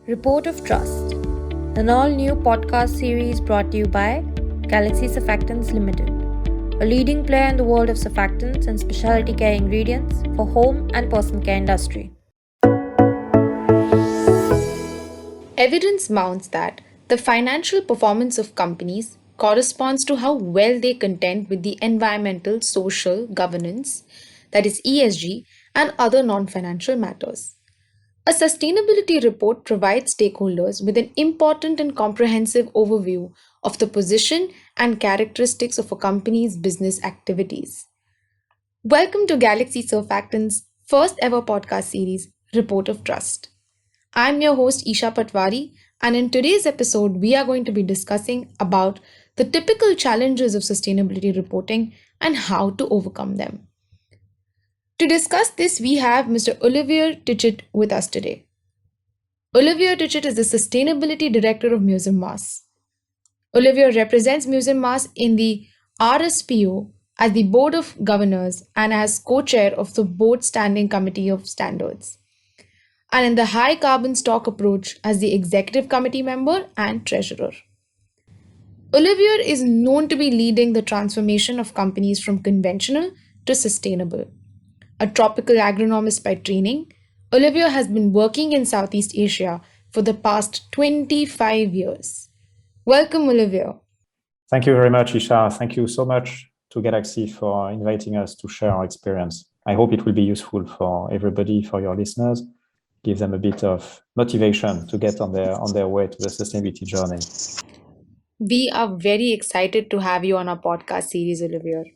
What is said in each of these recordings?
Report of Trust, an all-new podcast series brought to you by Galaxy Surfactants Limited, a leading player in the world of surfactants and specialty care ingredients for home and personal care industry. Evidence mounts that the financial performance of companies corresponds to how well they contend with the environmental, social, governance, that is ESG, and other non financial matters. A sustainability report provides stakeholders with an important and comprehensive overview of the position and characteristics of a company's business activities. Welcome to Galaxy Surfactants' first ever podcast series, Report of Trust. I'm your host Isha Patwari, and in today's episode, we are going to be discussing about the typical challenges of sustainability reporting and how to overcome them. To discuss this, we have Mr. Olivier Tichet with us today. Olivier Tichet is the Sustainability Director of Museum Mars. Olivier represents Museum Mars in the RSPO as the Board of Governors and as co-chair of the Board Standing Committee of Standards, and in the High Carbon Stock Approach as the Executive Committee member and Treasurer. Olivier is known to be leading the transformation of companies from conventional to sustainable. A tropical agronomist by training, Olivier has been working in Southeast Asia for the past 25 years. Welcome, Olivier. Thank you very much, Isha. Thank you so much to Galaxy for inviting us to share our experience. I hope it will be useful for everybody, for your listeners, give them a bit of motivation to get on their way to the sustainability journey. We are very excited to have you on our podcast series, Olivier.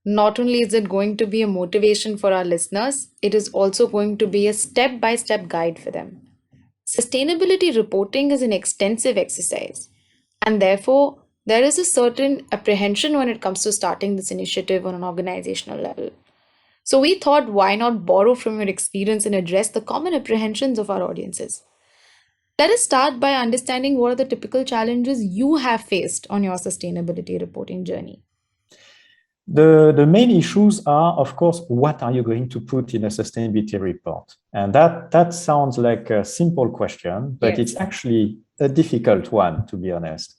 Not only is it going to be a motivation for our listeners, it is also going to be a step-by-step guide for them. Sustainability reporting is an extensive exercise, and therefore, there is a certain apprehension when it comes to starting this initiative on an organizational level. So we thought, why not borrow from your experience and address the common apprehensions of our audiences? Let us start by understanding what are the typical challenges you have faced on your sustainability reporting journey. The main issues are, of course, what are you going to put in a sustainability report? And that sounds like a simple question, but It's actually a difficult one, to be honest.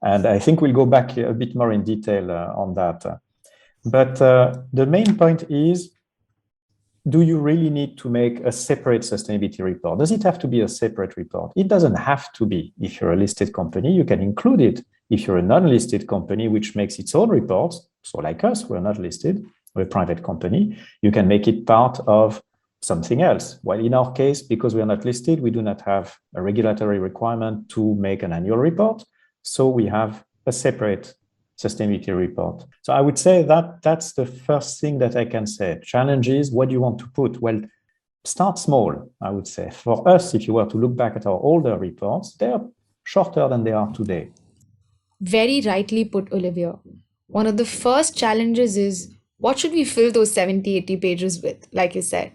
And I think we'll go back a bit more in detail on that. But the main point is, do you really need to make a separate sustainability report? Does it have to be a separate report? It doesn't have to be. If you're a listed company, you can include it. If you're a non-listed company, which makes its own reports, so like us, we're not listed, we're a private company, you can make it part of something else. Well, in our case, because we are not listed, we do not have a regulatory requirement to make an annual report. So we have a separate sustainability report. So I would say that that's the first thing that I can say. Challenge is, what do you want to put? Well, start small, I would say. For us, if you were to look back at our older reports, they are shorter than they are today. Very rightly put, Olivier. One of the first challenges is, what should we fill those 70, 80 pages with, like you said?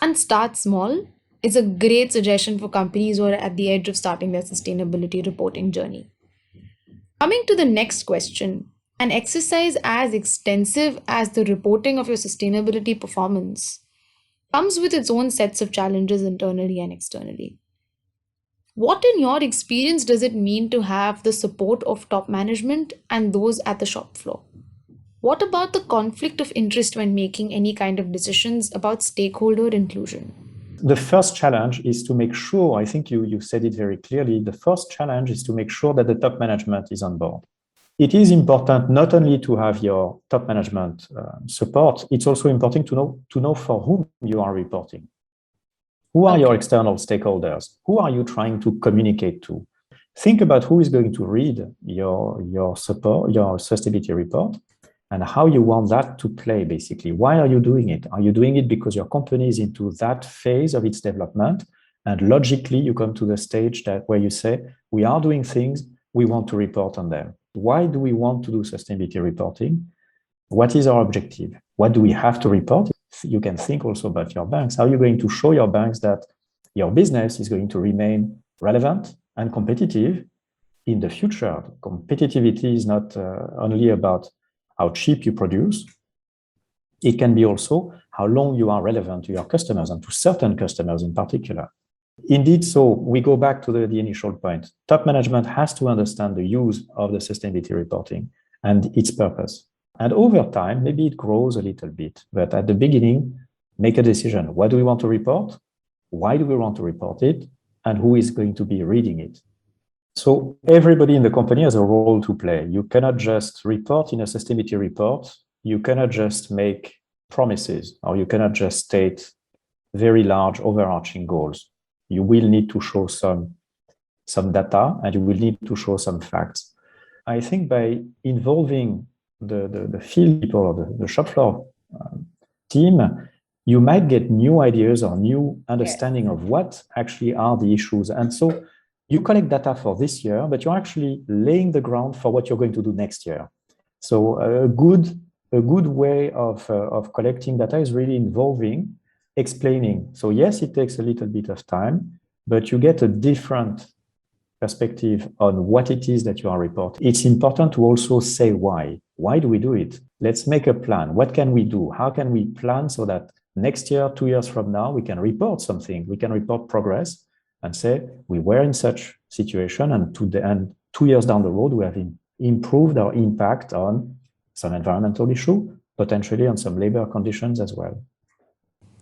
And start small is a great suggestion for companies who are at the edge of starting their sustainability reporting journey. Coming to the next question, an exercise as extensive as the reporting of your sustainability performance comes with its own sets of challenges internally and externally. What, in your experience, does it mean to have the support of top management and those at the shop floor? What about the conflict of interest when making any kind of decisions about stakeholder inclusion? The first challenge is to make sure, I think you said it very clearly, the first challenge is to make sure that the top management is on board. It is important not only to have your top management support, it's also important to know for whom you are reporting. Who are your external stakeholders? Who are you trying to communicate to? Think about who is going to read your sustainability report and how you want that to play, basically. Why are you doing it? Are you doing it because your company is into that phase of its development? And logically, you come to the stage where you say, we are doing things, we want to report on them. Why do we want to do sustainability reporting? What is our objective? What do we have to report? You can think also about your banks. How are you going to show your banks that your business is going to remain relevant and competitive in the future? Competitivity is not only about how cheap you produce. It can be also how long you are relevant to your customers and to certain customers in particular. Indeed, so we go back to the initial point. Top management has to understand the use of the sustainability reporting and its purpose. And over time, maybe it grows a little bit, but at the beginning, make a decision. What do we want to report? Why do we want to report it? And who is going to be reading it? So everybody in the company has a role to play. You cannot just report in a sustainability report. You cannot just make promises, or you cannot just state very large overarching goals. You will need to show some data, and you will need to show some facts. I think by involving the field people or the shop floor team, you might get new ideas or new understanding of what actually are the issues. And so you collect data for this year, but you're actually laying the ground for what you're going to do next year. So a good way of collecting data is really involving, explaining. So yes, it takes a little bit of time, but you get a different perspective on what it is that you are reporting. It's important to also say why. Why do we do it? Let's make a plan. What can we do? How can we plan so that next year, 2 years from now, we can report something. We can report progress and say we were in such situation, and 2 years down the road, we have improved our impact on some environmental issue, potentially on some labor conditions as well.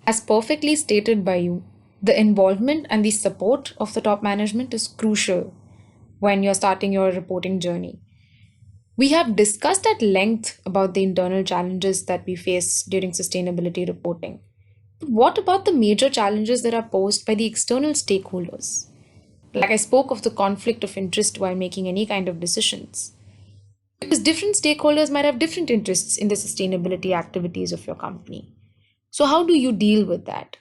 As perfectly stated by you, the involvement and the support of the top management is crucial when you're starting your reporting journey. We have discussed at length about the internal challenges that we face during sustainability reporting. But what about the major challenges that are posed by the external stakeholders? Like I spoke of the conflict of interest while making any kind of decisions. Because different stakeholders might have different interests in the sustainability activities of your company. So, how do you deal with that?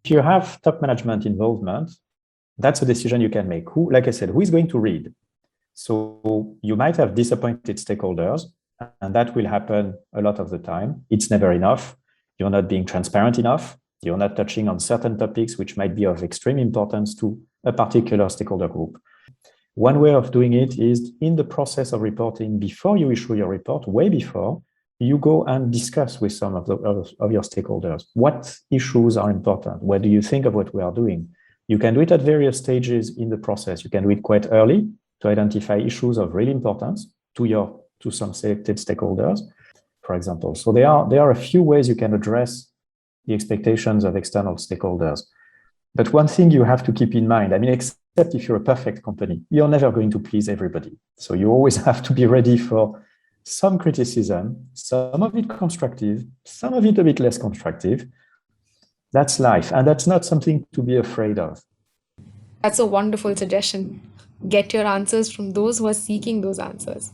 If you have top management involvement, that's a decision you can make. Who, like I said, who is going to read? So you might have disappointed stakeholders, and that will happen a lot of the time. It's never enough. You're not being transparent enough. You're not touching on certain topics which might be of extreme importance to a particular stakeholder group. One way of doing it is in the process of reporting, before you issue your report, way before, you go and discuss with some of your stakeholders. What issues are important? What do you think of what we are doing? You can do it at various stages in the process. You can do it quite early to identify issues of real importance to some selected stakeholders, for example. So there are a few ways you can address the expectations of external stakeholders. But one thing you have to keep in mind, I mean, except if you're a perfect company, you're never going to please everybody. So you always have to be ready for some criticism, some of it constructive, some of it a bit less constructive. That's life, and that's not something to be afraid of. That's a wonderful suggestion. Get your answers from those who are seeking those answers.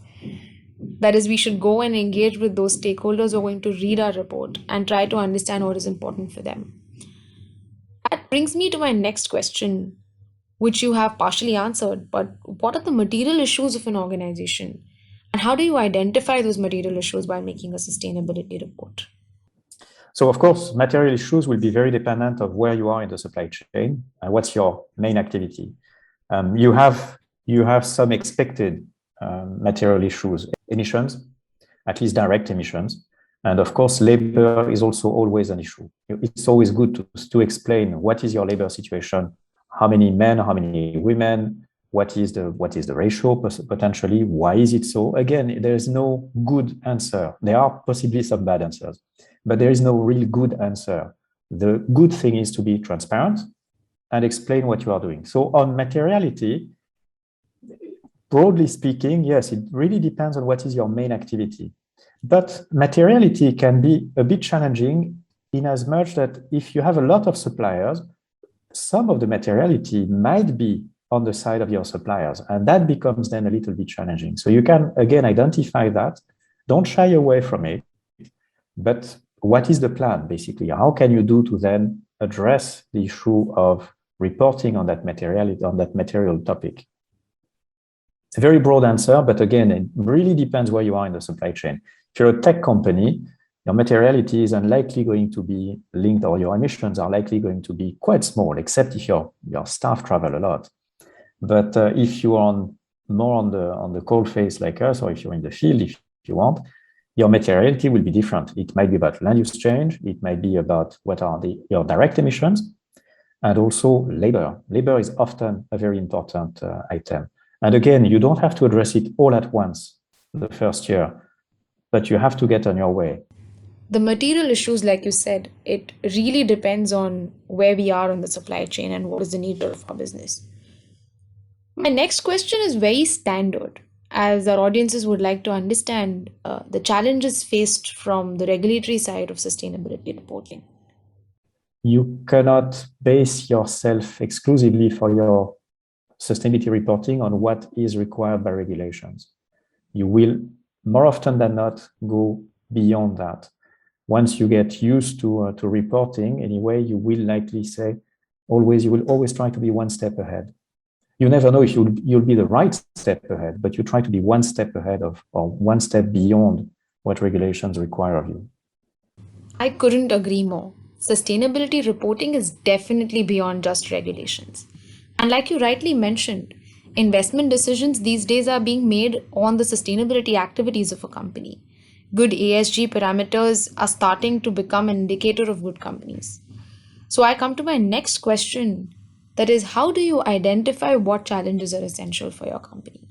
That is, we should go and engage with those stakeholders who are going to read our report and try to understand what is important for them. That brings me to my next question, which you have partially answered, but what are the material issues of an organization? And how do you identify those material issues while making a sustainability report? So, of course, material issues will be very dependent of where you are in the supply chain and what's your main activity. You have some expected material issues, emissions, at least direct emissions. And of course, labor is also always an issue. It's always good to explain what is your labor situation, how many men, how many women, what is the ratio potentially, why is it so? Again, there is no good answer. There are possibly some bad answers, but there is no really good answer. The good thing is to be transparent and explain what you are doing. So on materiality, broadly speaking, yes, it really depends on what is your main activity. But materiality can be a bit challenging in as much that if you have a lot of suppliers, some of the materiality might be on the side of your suppliers, and that becomes then a little bit challenging. So you can, again, identify that. Don't shy away from it. But what is the plan, basically? How can you do to then address the issue of reporting on that materiality, on that material topic? It's a very broad answer, but again, it really depends where you are in the supply chain. If you're a tech company, your materiality is unlikely going to be linked, or your emissions are likely going to be quite small, except if your staff travel a lot. But if you are more on the cold face like us, or if you're in the field, if you want, your materiality will be different. It might be about land use change. It might be about what are your direct emissions. And also labor. Labor is often a very important item. And again, you don't have to address it all at once the first year, but you have to get on your way. The material issues, like you said, it really depends on where we are on the supply chain and what is the nature of our business. My next question is very standard, as our audiences would like to understand the challenges faced from the regulatory side of sustainability reporting. You cannot base yourself exclusively for your sustainability reporting on what is required by regulations. You will, more often than not, go beyond that. Once you get used to reporting, anyway, you will likely say, you will always try to be one step ahead. You never know if you'll be the right step ahead, but you try to be one step ahead of, or one step beyond what regulations require of you. I couldn't agree more. Sustainability reporting is definitely beyond just regulations. And like you rightly mentioned, investment decisions these days are being made on the sustainability activities of a company. Good ESG parameters are starting to become an indicator of good companies. So I come to my next question, that is, how do you identify what challenges are essential for your company?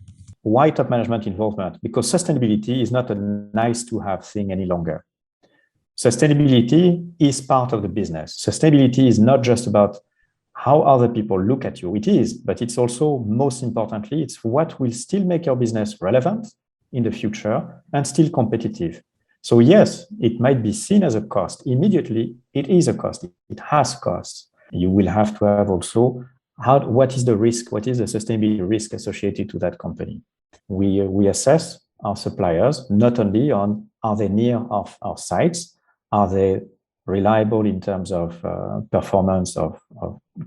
Why top management involvement? Because sustainability is not a nice to have thing any longer. Sustainability is part of the business. Sustainability is not just about how other people look at you. It is, but it's also, most importantly, it's what will still make your business relevant in the future and still competitive. So yes, it might be seen as a cost. Immediately, it is a cost. It has costs. You will have to have also what is the risk? What is the sustainability risk associated to that company? We assess our suppliers not only on are they near our sites, are they reliable in terms of performance of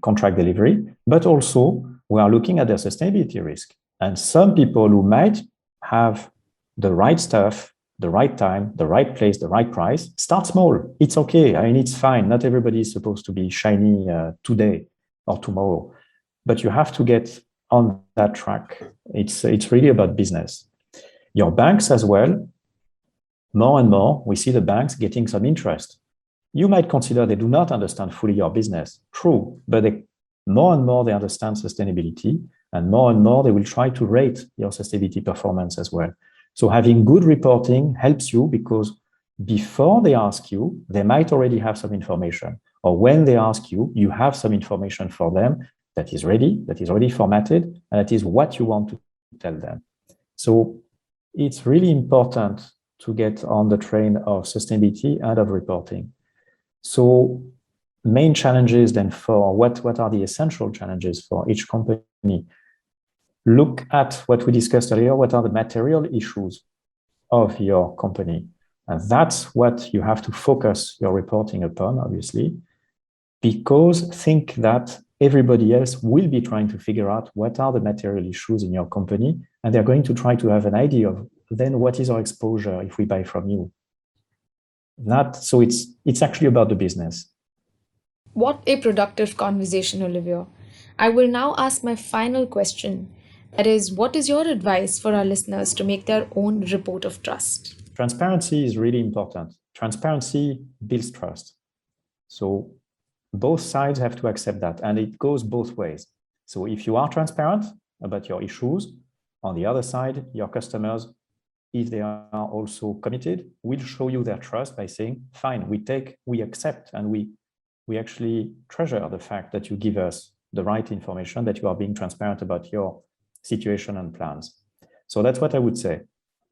contract delivery, but also we are looking at their sustainability risk. And some people who might have the right stuff, the right time, the right place, the right price, start small. It's okay. I mean, it's fine. Not everybody is supposed to be shiny today or tomorrow, but you have to get on that track. It's really about business. Your banks as well, more and more, we see the banks getting some interest. You might consider they do not understand fully your business. True, but more and more they understand sustainability, and more they will try to rate your sustainability performance as well. So having good reporting helps you because before they ask you, they might already have some information. Or when they ask you, you have some information for them that is already formatted, and that is what you want to tell them. So it's really important to get on the train of sustainability and of reporting. So main challenges then for what are the essential challenges for each company? Look at what we discussed earlier. What are the material issues of your company? And that's what you have to focus your reporting upon, obviously, because think that everybody else will be trying to figure out what are the material issues in your company, and they're going to try to have an idea of then what is our exposure if we buy from you. So it's actually about the business. What a productive conversation, Olivier. I will now ask my final question. That is, what is your advice for our listeners to make their own report of trust? Transparency is really important. Transparency builds trust. So both sides have to accept that, and it goes both ways. So if you are transparent about your issues, on the other side, your customers, if they are also committed, will show you their trust by saying, fine, we accept, and we actually treasure the fact that you give us the right information, that you are being transparent about your situation and plans. So that's what I would say.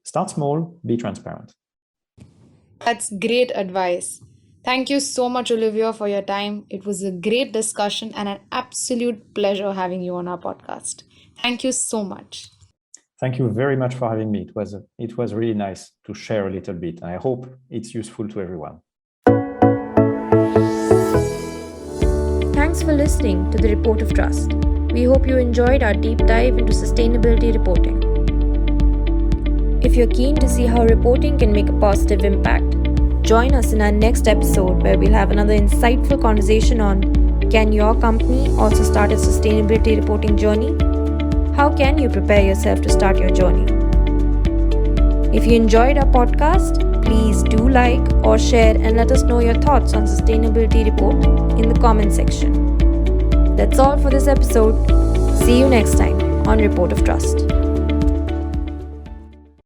Start small, be transparent. That's great advice. Thank you so much, Olivier, for your time. It was a great discussion and an absolute pleasure having you on our podcast. Thank you so much. Thank you very much for having me. It was really nice to share a little bit, and I hope it's useful to everyone. Thanks for listening to the Report of Trust. We hope you enjoyed our deep dive into sustainability reporting. If you're keen to see how reporting can make a positive impact, join us in our next episode where we'll have another insightful conversation on can your company also start a sustainability reporting journey? How can you prepare yourself to start your journey? If you enjoyed our podcast, please do like or share and let us know your thoughts on sustainability report in the comment section. That's all for this episode. See you next time on Report of Trust.